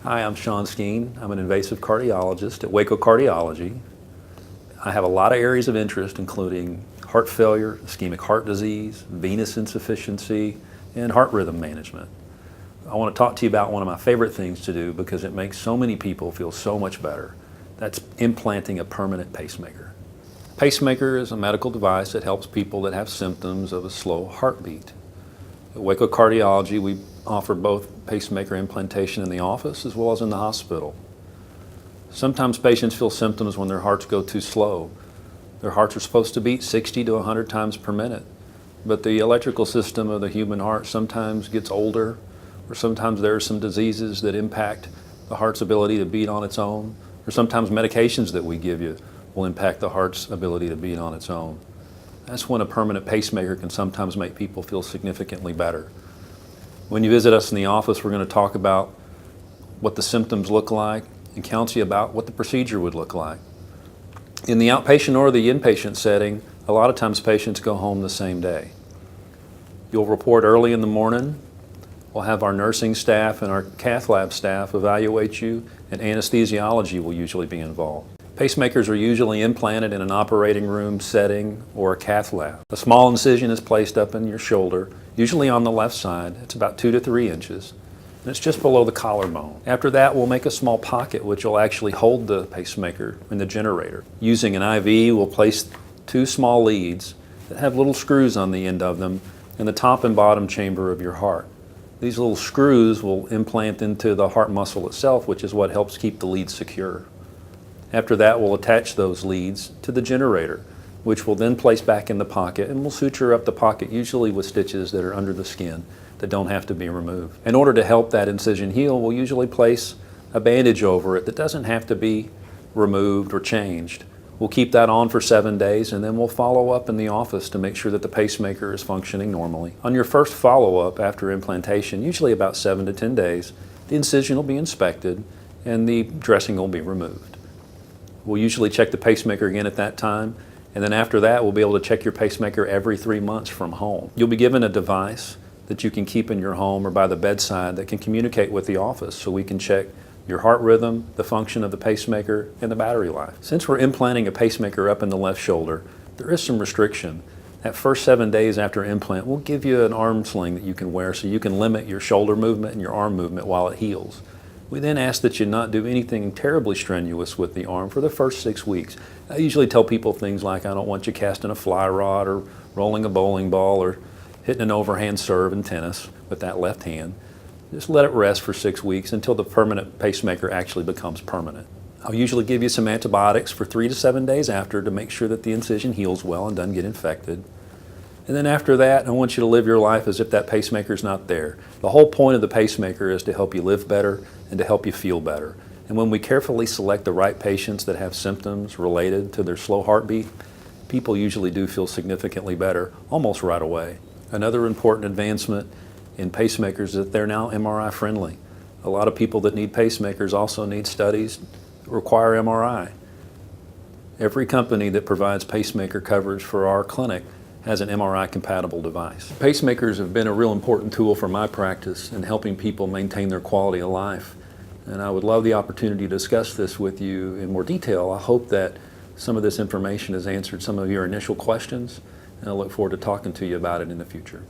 Hi, I'm Shawn Skeen. I'm an invasive cardiologist at Waco Cardiology. I have a lot of areas of interest, including heart failure, ischemic heart disease, venous insufficiency, and heart rhythm management. I want to talk to you about one of my favorite things to do because it makes so many people feel so much better. That's implanting a permanent pacemaker. Pacemaker is a medical device that helps people that have symptoms of a slow heartbeat. At Waco Cardiology, we offer both pacemaker implantation in the office as well as in the hospital. Sometimes patients feel symptoms when their hearts go too slow. Their hearts are supposed to beat 60 to 100 times per minute, but the electrical system of the human heart sometimes gets older, or sometimes there are some diseases that impact the heart's ability to beat on its own, or sometimes medications that we give you will impact the heart's ability to beat on its own. That's when a permanent pacemaker can sometimes make people feel significantly better. When you visit us in the office, we're going to talk about what the symptoms look like and counsel you about what the procedure would look like. In the outpatient or the inpatient setting, a lot of times patients go home the same day. You'll report early in the morning. We'll have our nursing staff and our cath lab staff evaluate you, and anesthesiology will usually be involved. Pacemakers are usually implanted in an operating room setting or a cath lab. A small incision is placed up in your shoulder, usually on the left side. It's about 2 to 3 inches, and it's just below the collarbone. After that, we'll make a small pocket which will actually hold the pacemaker in the generator. Using an IV, we'll place 2 small leads that have little screws on the end of them in the top and bottom chamber of your heart. These little screws will implant into the heart muscle itself, which is what helps keep the lead secure. After that, we'll attach those leads to the generator, which we'll then place back in the pocket, and we'll suture up the pocket, usually with stitches that are under the skin that don't have to be removed. In order to help that incision heal, we'll usually place a bandage over it that doesn't have to be removed or changed. We'll keep that on for 7 days, and then we'll follow up in the office to make sure that the pacemaker is functioning normally. On your first follow-up after implantation, usually about 7 to 10 days, the incision will be inspected and the dressing will be removed. We'll usually check the pacemaker again at that time, and then after that we'll be able to check your pacemaker every 3 months from home. You'll be given a device that you can keep in your home or by the bedside that can communicate with the office, so we can check your heart rhythm, the function of the pacemaker, and the battery life. Since we're implanting a pacemaker up in the left shoulder, there is some restriction. That first 7 days after implant, we'll give you an arm sling that you can wear so you can limit your shoulder movement and your arm movement while it heals. We then ask that you not do anything terribly strenuous with the arm for the first 6 weeks. I usually tell people things like, I don't want you casting a fly rod or rolling a bowling ball or hitting an overhand serve in tennis with that left hand. Just let it rest for 6 weeks until the permanent pacemaker actually becomes permanent. I'll usually give you some antibiotics for 3 to 7 days after to make sure that the incision heals well and doesn't get infected. And then after that, I want you to live your life as if that pacemaker's not there. The whole point of the pacemaker is to help you live better and to help you feel better. And when we carefully select the right patients that have symptoms related to their slow heartbeat, people usually do feel significantly better almost right away. Another important advancement in pacemakers is that they're now MRI friendly. A lot of people that need pacemakers also need studies that require MRI. Every company that provides pacemaker coverage for our clinic has an MRI compatible device. Pacemakers have been a real important tool for my practice in helping people maintain their quality of life. And I would love the opportunity to discuss this with you in more detail. I hope that some of this information has answered some of your initial questions, and I look forward to talking to you about it in the future.